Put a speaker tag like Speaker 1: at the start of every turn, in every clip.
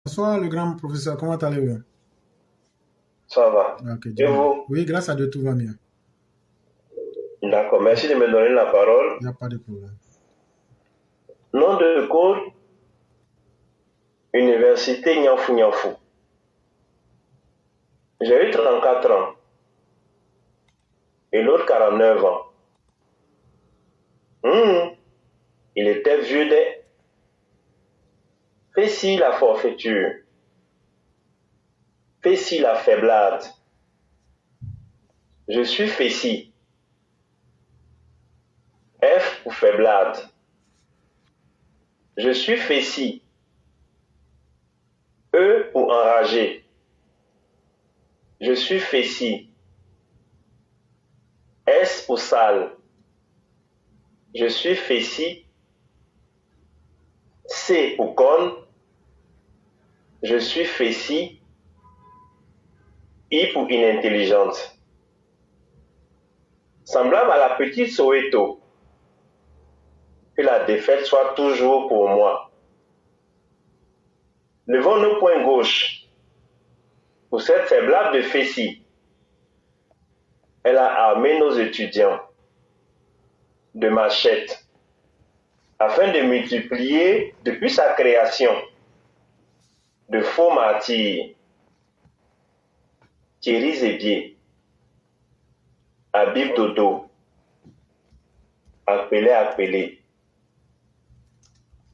Speaker 1: Bonsoir, le grand professeur, comment allez-vous?
Speaker 2: Ça va.
Speaker 1: Ok, Dieu
Speaker 2: Et
Speaker 1: merci.
Speaker 2: vous?
Speaker 1: Oui, grâce à Dieu, tout va bien.
Speaker 2: D'accord.
Speaker 1: Il
Speaker 2: Merci de me donner la parole.
Speaker 1: n'y a pas de problème.
Speaker 2: Nom de code, Université Niafou Niafou. J'ai eu 34 ans et l'autre 49 ans. Hmm, Il était vieux des... Fais ci la forfaiture. Fais ci la faiblade. Je suis Fessi. F pour faiblade. Je suis Fessi. E pour enragé. Je suis Fessi. S pour sale. Je suis Fessi. C pour conne. Je suis Fessi. I pour inintelligente. Semblable à la petite Soweto, que la défaite soit toujours pour moi. Levons nos poings gauche pour cette faiblade de Fessi. Elle a armé nos étudiants de machettes afin de multiplier, depuis sa création, de faux martyrs. Thierry Zébier, Habib Dodo, appelé,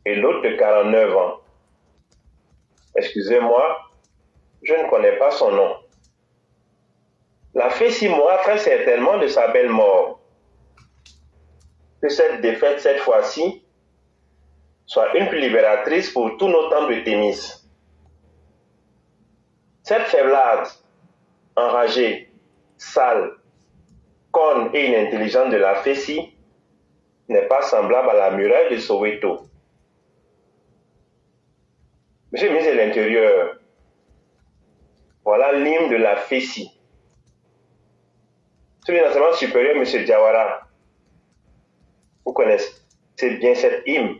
Speaker 2: et l'autre de 49 ans. Excusez-moi, je ne connais pas son nom. La Fessi mourra très certainement de sa belle mort. Que cette défaite, cette fois-ci, soit une plus libératrice pour tous nos temps de Thémis. Cette faiblade, enragée, sale, conne et inintelligente de la Fessi n'est pas semblable à la muraille de Soweto. Monsieur le ministre de l'Intérieur, voilà l'hymne de la Fessi. Sur l'enseignement supérieur, M. Diawara, vous connaissez bien cette hymne,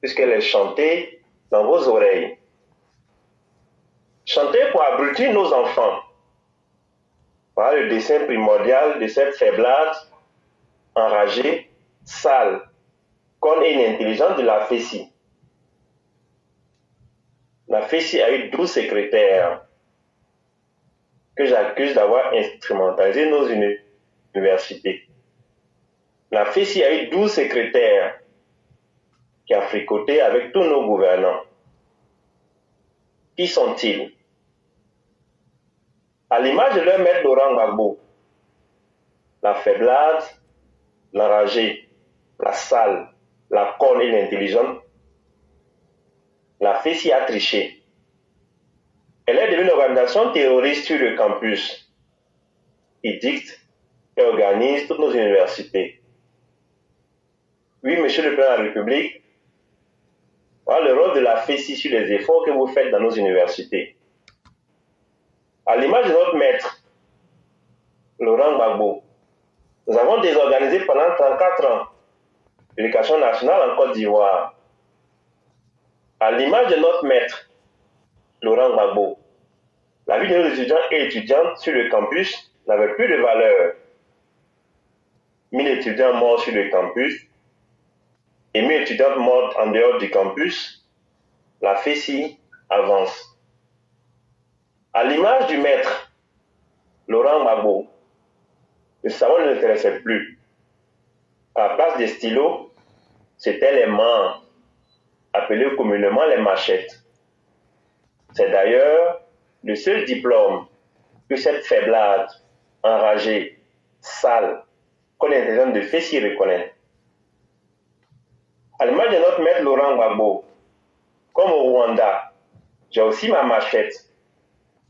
Speaker 2: puisqu'elle est chantée dans vos oreilles. Chantée pour abrutir nos enfants. Voilà le dessin primordial de cette faiblade, enragée, sale, conne et inintelligente de la Fessi. La Fessi a eu 12 secrétaires que j'accuse d'avoir instrumentalisé nos universités. La Fessi a eu 12 secrétaires qui a fricoté avec tous nos gouvernants. Qui sont-ils? À l'image de leur maître Laurent Gbagbo, la faiblade, l'enragée, la sale, la conne et l'intelligente, la Fessi a triché. Elle est devenue une organisation terroriste sur le campus. Il dicte et organise toutes nos universités. Oui, Monsieur le Président de la République, voilà le rôle de la Fessi sur les efforts que vous faites dans nos universités. À l'image de notre maître, Laurent Gbagbo, nous avons désorganisé pendant 34 ans l'éducation nationale en Côte d'Ivoire. À l'image de notre maître, Laurent Gbagbo, la vie de nos étudiants et étudiantes sur le campus n'avait plus de valeur. 1000 étudiants morts sur le campus et 1000 étudiantes mortes en dehors du campus, la Fessi avance. À l'image du maître, Laurent Gbagbo, le savon ne l'intéressait plus. À la place des stylos, c'était les mains, appelées communément les machettes. C'est d'ailleurs le seul diplôme que cette faiblade, enragée, sale, qu'on est intelligente de Fessi reconnaît. À l'image de notre maître Laurent Gbagbo, comme au Rwanda, j'ai aussi ma machette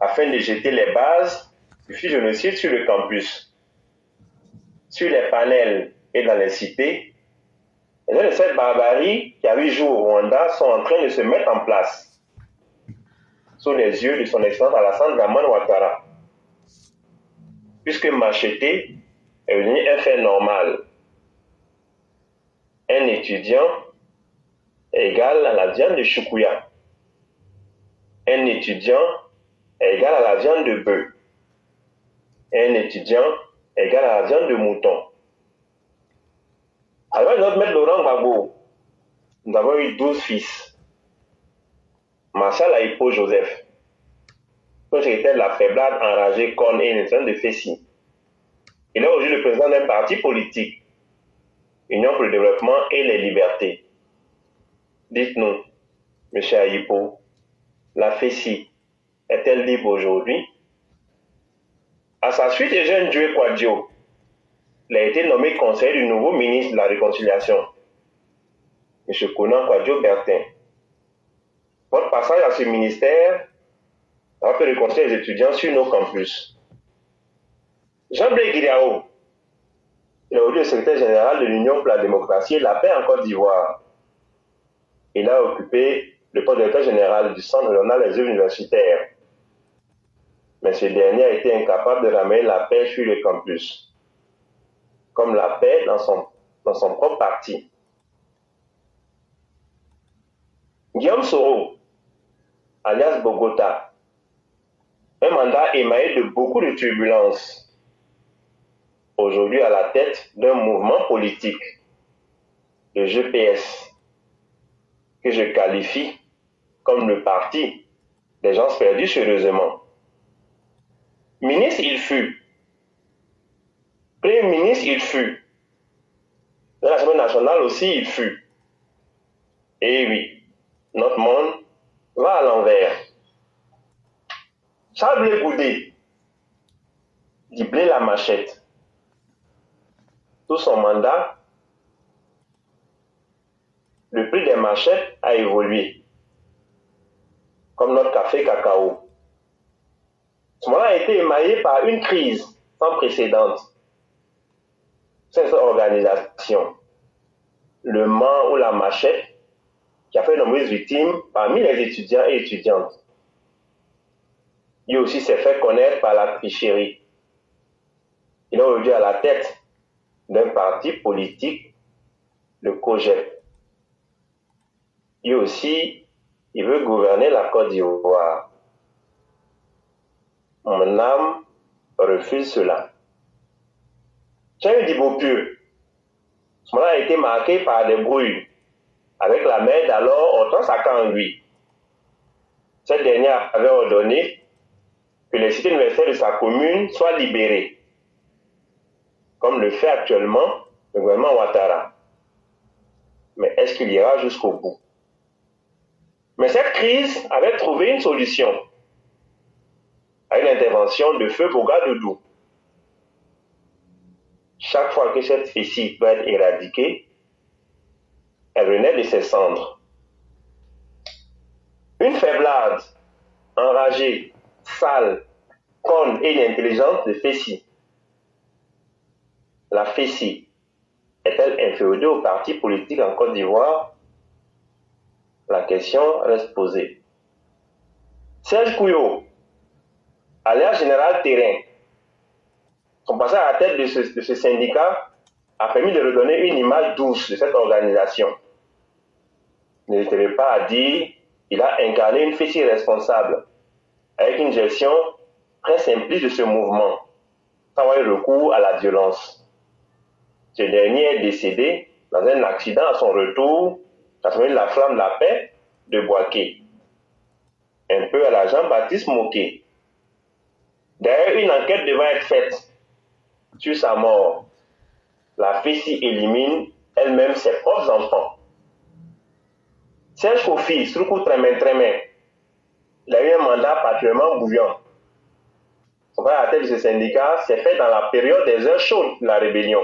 Speaker 2: afin de jeter les bases du génocide sur le campus, sur les panels et dans les cités. Les gens de cette barbarie qui a eu jour au Rwanda sont en train de se mettre en place sous les yeux de son excellence Alassane Dramane Ouattara, puisque m'acheter est devenu un fait normal. Un étudiant est égal à la viande de choukouya. un étudiant est égal à la viande de bœuf. Un étudiant est égal à la viande de mouton. Avec notre maître Laurent Gbagbo, nous avons eu 12 fils. Marshal Aipo Joseph, secrétaire de la faiblade enragée corne et intelligente de Fessi. Il est aujourd'hui le président d'un parti politique, Union pour le développement et les libertés. Dites-nous, M. Aipo, la Fessi est-elle libre aujourd'hui? À sa suite, Eugène Dieu Kwadjo, il a été nommé conseiller du nouveau ministre de la Réconciliation, M. Konan Kwadjo Bertin. Votre passage à ce ministère a fait réconcilier les étudiants sur nos campus. Jean-Blé Guiriao, il est aujourd'hui le secrétaire général de l'Union pour la démocratie et la paix en Côte d'Ivoire. Il a occupé le poste de directeur général du Centre régional des œuvres universitaires. Mais ce dernier a été incapable de ramener la paix sur le campus, comme la paix dans son propre parti. Guillaume Soro, alias Bogota, un mandat émaillé de beaucoup de turbulences, aujourd'hui à la tête d'un mouvement politique, le GPS, que je qualifie comme le parti des gens perdus sérieusement. Ministre, il fut. Premier ministre, il fut. Dans l'Assemblée nationale aussi, il fut. Et oui, notre monde va à l'envers. Charles Blé Goudé, dit Blé la machette. Tout son mandat, le prix des machettes a évolué, comme notre café cacao. Ce moment a été émaillé par une crise sans précédent. C'est cette organisation, le Mans ou la machette, qui a fait de nombreuses victimes parmi les étudiants et étudiantes. Il aussi s'est fait connaître par la tricherie. Il est aujourd'hui à la tête d'un parti politique, le COGEP. Il aussi, il veut gouverner la Côte d'Ivoire. Mon âme refuse cela. Jean Dibopieux, ce moment a été marqué par des brouilles avec la mère d'alors Hortense Akangui. Cette dernière avait ordonné que les cités universitaires de sa commune soient libérées, comme le fait actuellement le gouvernement Ouattara. Mais est-ce qu'il ira jusqu'au bout? Mais cette crise avait trouvé une solution avec l'intervention de Feu Bogadoudou. Chaque fois que cette fessille doit être éradiquée, elle renaît de ses cendres. Une faiblade, enragée, sale, conne et inintelligente de Fessi. La Fessi est-elle inféodée au parti politique en Côte d'Ivoire? La question reste posée. Serge Couillot, alias Général Terrain, son passage à la tête de ce syndicat a permis de redonner une image douce de cette organisation. N'hésitez pas à dire qu'il a incarné une Fessi responsable, avec une gestion très simpliste de ce mouvement, sans avoir eu recours à la violence. Ce dernier est décédé dans un accident à son retour à la flamme de la paix de Boaké, un peu à la Jean-Baptiste Moquet. D'ailleurs, une enquête devant être faite sur sa mort. La Fessi élimine elle-même ses propres enfants. Serge Kofi, Soukou Tremen, il a eu un mandat particulièrement bouillant. Son frère à la tête de ce syndicat s'est fait dans la période des heures chaudes de la rébellion.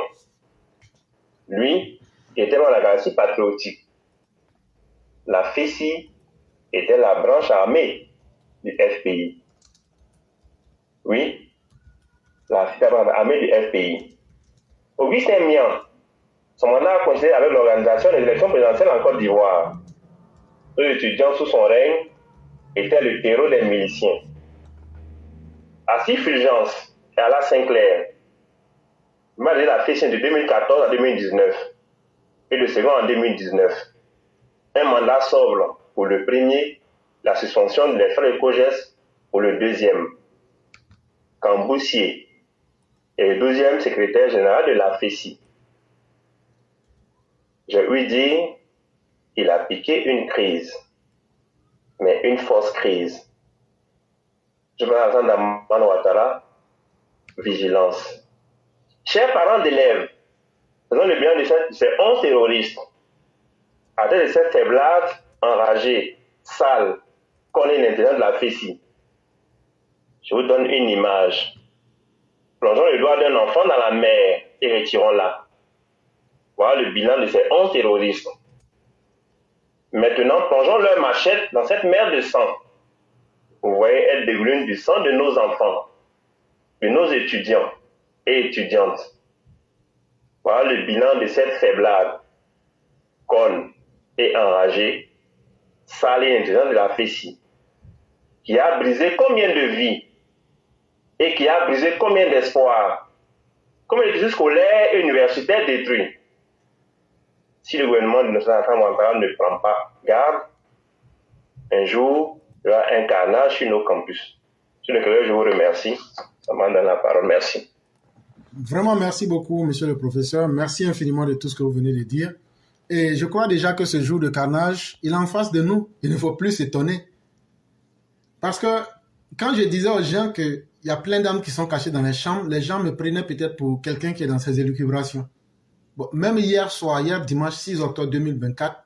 Speaker 2: Lui, il était dans la galaxie patriotique. La Fessi était la branche armée du FPI. Oui, la branche armée du FPI. Augustin Mian, son mandat a coïncidé avec l'organisation des élections présidentielles en Côte d'Ivoire. Les étudiants sous son règne étaient le terreau des miliciens. Assis Fulgence et Ala Sinclair, malgré la Fessi de 2014 à 2019 et le second en 2019. Un mandat sobre pour le premier la suspension des frais de COGES pour le deuxième, Camboussier, et le 12e secrétaire général de la FESI. Je lui dis, il a piqué une crise, mais une fausse crise. Je me attends dans Ouattara, vigilance. Chers parents d'élèves, faisons le bilan de ces 11 terroristes. À tête de cette faiblade, enragée, sale, connaît l'intérêt de la FESI. Je vous donne une image. Plongeons le doigt d'un enfant dans la mer et retirons-la. Voilà le bilan de ces 11 terroristes. Maintenant, plongeons leur machette dans cette mer de sang. Vous voyez, elle dégoulune du sang de nos enfants, de nos étudiants et étudiantes. Voilà le bilan de cette faiblade, conne et enragée, sale et intelligente de la FESI, qui a brisé combien de vies et qui a brisé combien d'espoirs, combien d'études scolaires et universitaires détruits. Si le gouvernement de notre enfant ne prend pas garde, un jour, il y aura un carnage sur nos campus. Sur lequel je vous remercie. Ça m'en donne la parole. Merci.
Speaker 1: Vraiment, merci beaucoup, monsieur le professeur. Merci infiniment de tout ce que vous venez de dire. Et je crois déjà que ce jour de carnage, il est en face de nous. Il ne faut plus s'étonner. Parce que quand je disais aux gens qu'il y a plein d'âmes qui sont cachées dans les chambres, les gens me prenaient peut-être pour quelqu'un qui est dans ses élucubrations. Bon, même hier soir, hier dimanche 6 octobre 2024,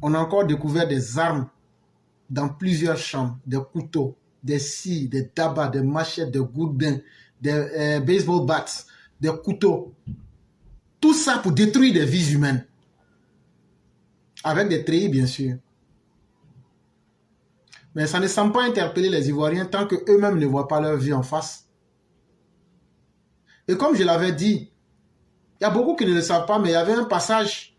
Speaker 1: on a encore découvert des armes dans plusieurs chambres, des couteaux, des scies, des tabacs, des machettes, des gourdins, des baseball bats, des couteaux. Tout ça pour détruire des vies humaines. Avec des treillis, bien sûr. Mais ça ne semble pas interpeller les Ivoiriens tant qu'eux-mêmes ne voient pas leur vie en face. Et comme je l'avais dit, il y a beaucoup qui ne le savent pas, mais il y avait un passage.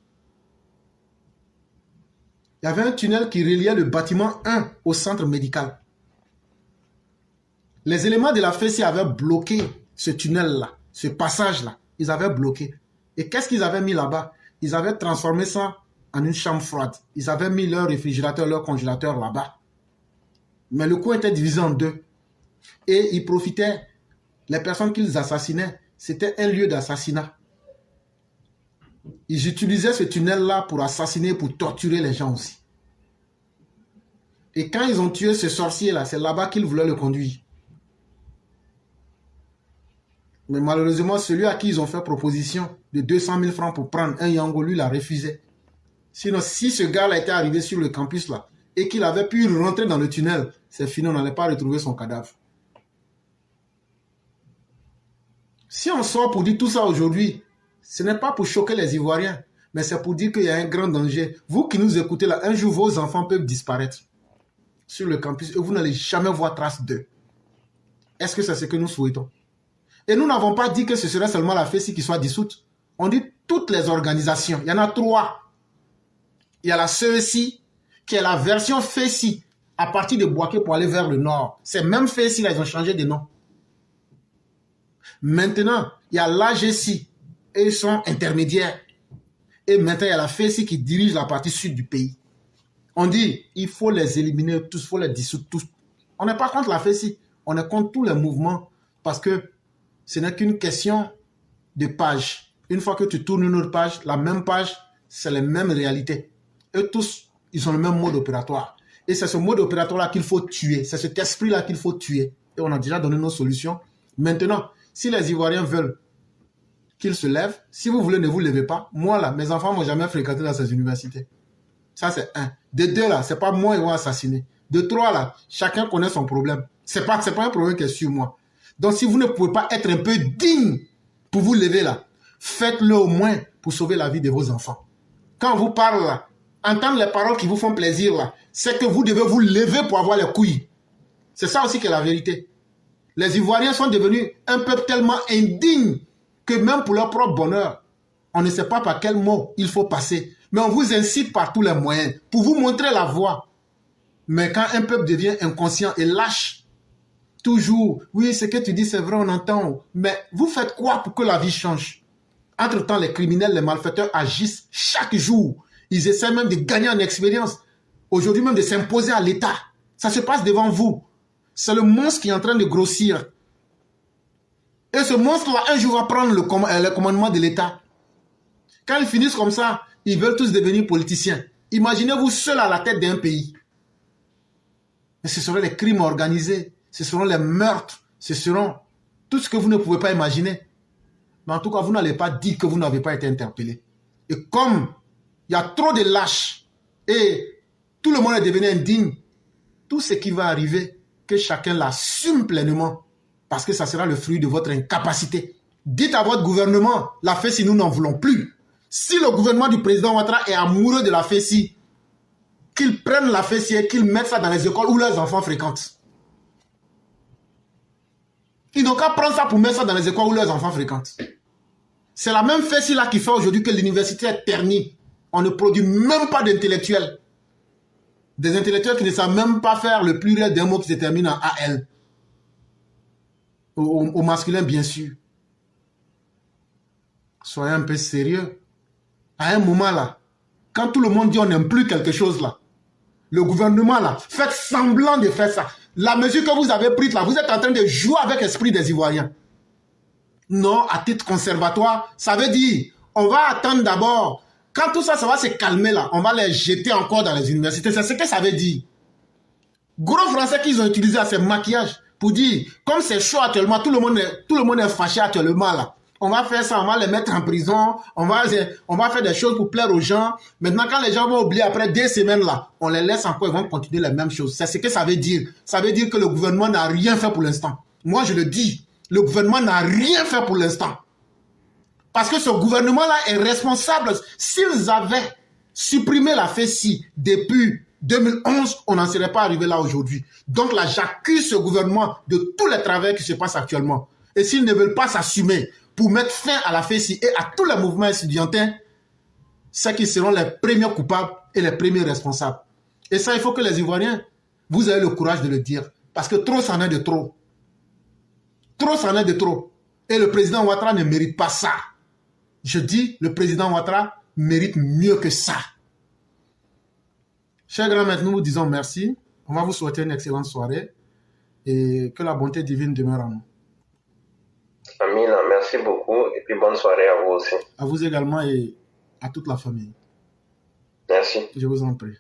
Speaker 1: Il y avait un tunnel qui reliait le bâtiment 1 au centre médical. Les éléments de la FESI avaient bloqué ce tunnel-là, ce passage-là. Ils avaient bloqué. Et qu'est-ce qu'ils avaient mis là-bas? Ils avaient transformé ça en une chambre froide. Ils avaient mis leur réfrigérateur, leur congélateur là-bas. Mais le coin était divisé en deux. Et ils profitaient, les personnes qu'ils assassinaient, c'était un lieu d'assassinat. Ils utilisaient ce tunnel-là pour assassiner, pour torturer les gens aussi. Et quand ils ont tué ce sorcier-là, c'est là-bas qu'ils voulaient le conduire. Mais malheureusement, celui à qui ils ont fait proposition de 200 000 francs pour prendre un Yango, lui, l'a refusé. Sinon, si ce gars-là était arrivé sur le campus, là, et qu'il avait pu rentrer dans le tunnel, c'est fini, on n'allait pas retrouver son cadavre. Si on sort pour dire tout ça aujourd'hui, ce n'est pas pour choquer les Ivoiriens, mais c'est pour dire qu'il y a un grand danger. Vous qui nous écoutez là, un jour vos enfants peuvent disparaître sur le campus et vous n'allez jamais voir trace d'eux. Est-ce que c'est ce que nous souhaitons? Et nous n'avons pas dit que ce serait seulement la FESI qui soit dissoute. On dit toutes les organisations. Il y en a 3. Il y a la CESI, qui est la version FESI, à partir de Bouaké pour aller vers le nord. Ces mêmes FESI là, ils ont changé de nom. Maintenant, il y a l'AGSI, et ils sont intermédiaires. Et maintenant, il y a la FESI qui dirige la partie sud du pays. On dit, il faut les éliminer tous, il faut les dissoudre tous. On n'est pas contre la FESI, on est contre tous les mouvements, parce que ce n'est qu'une question de page. Une fois que tu tournes une autre page, la même page, c'est les mêmes réalités. Eux tous, ils ont le même mode opératoire. Et c'est ce mode opératoire-là qu'il faut tuer. C'est cet esprit-là qu'il faut tuer. Et on a déjà donné nos solutions. Maintenant, si les Ivoiriens veulent qu'ils se lèvent, si vous voulez, ne vous levez pas. Moi, là, mes enfants ne m'ont jamais fréquenté dans ces universités. Ça, c'est 1. De 2, là, c'est pas moi, ils vont assassiner. De 3, là, chacun connaît son problème. C'est pas un problème qui est sur moi. Donc, si vous ne pouvez pas être un peu digne pour vous lever, là, faites-le au moins pour sauver la vie de vos enfants. Quand on vous parle, là, entendre les paroles qui vous font plaisir, là, c'est que vous devez vous lever pour avoir les couilles. C'est ça aussi qui est la vérité. Les Ivoiriens sont devenus un peuple tellement indigne que même pour leur propre bonheur, on ne sait pas par quel mot il faut passer. Mais on vous incite par tous les moyens pour vous montrer la voie. Mais quand un peuple devient inconscient et lâche, toujours, oui, ce que tu dis, c'est vrai, on entend. Mais vous faites quoi pour que la vie change? Entre-temps, les criminels, les malfaiteurs agissent chaque jour. Ils essaient même de gagner en expérience. aujourd'hui même de s'imposer à l'État. Ça se passe devant vous. C'est le monstre qui est en train de grossir. Et ce monstre-là, un jour, va prendre le commandement de l'État. Quand ils finissent comme ça, ils veulent tous devenir politiciens. Imaginez-vous seul à la tête d'un pays. Mais ce seront les crimes organisés, ce seront les meurtres, ce seront tout ce que vous ne pouvez pas imaginer. Mais en tout cas, vous n'allez pas dire que vous n'avez pas été interpellé. Et comme il y a trop de lâches et tout le monde est devenu indigne, tout ce qui va arriver, que chacun l'assume pleinement, parce que ça sera le fruit de votre incapacité. Dites à votre gouvernement, la FESI, nous n'en voulons plus. Si le gouvernement du président Ouattara est amoureux de la FESI, qu'ils prennent la FESI et qu'ils mettent ça dans les écoles où leurs enfants fréquentent. Ils n'ont qu'à prendre ça pour mettre ça dans les écoles où leurs enfants fréquentent. C'est la même FESI là qui fait aujourd'hui que l'université est ternie. On ne produit même pas d'intellectuels. Des intellectuels qui ne savent même pas faire le pluriel d'un mot qui se termine en AL. Au masculin, bien sûr. Soyez un peu sérieux. À un moment là, quand tout le monde dit on n'aime plus quelque chose là, le gouvernement là, faites semblant de faire ça. La mesure que vous avez prise là, vous êtes en train de jouer avec l'esprit des Ivoiriens. Non, à titre conservatoire, ça veut dire, on va attendre d'abord. Quand tout ça, ça va se calmer là, on va les jeter encore dans les universités. C'est ce que ça veut dire. Gros français qu'ils ont utilisé à ces maquillages pour dire, comme c'est chaud actuellement, tout le monde est fâché actuellement là. On va faire ça, on va les mettre en prison, on va faire des choses pour plaire aux gens. Maintenant, quand les gens vont oublier après 2 semaines là, on les laisse encore, ils vont continuer les mêmes choses. C'est ce que ça veut dire. Ça veut dire que le gouvernement n'a rien fait pour l'instant. Moi, je le dis, le gouvernement n'a rien fait pour l'instant. Parce que ce gouvernement-là est responsable. S'ils avaient supprimé la FESI depuis 2011, on n'en serait pas arrivé là aujourd'hui. Donc là, j'accuse ce gouvernement de tous les travers qui se passent actuellement. Et s'ils ne veulent pas s'assumer pour mettre fin à la FESI et à tous les mouvements étudiantins, c'est qu'ils seront les premiers coupables et les premiers responsables. Et ça, il faut que les Ivoiriens, vous ayez le courage de le dire. Parce que trop, c'en est de trop. Trop, c'en est de trop. Et le président Ouattara ne mérite pas ça. Je dis, le président Ouattara mérite mieux que ça. Chers grands maîtres, nous vous disons merci. On va vous souhaiter une excellente soirée et que la bonté divine demeure en nous.
Speaker 2: Amina, merci beaucoup et puis bonne soirée à vous aussi.
Speaker 1: À vous également et à toute la famille.
Speaker 2: Merci.
Speaker 1: Je vous en prie.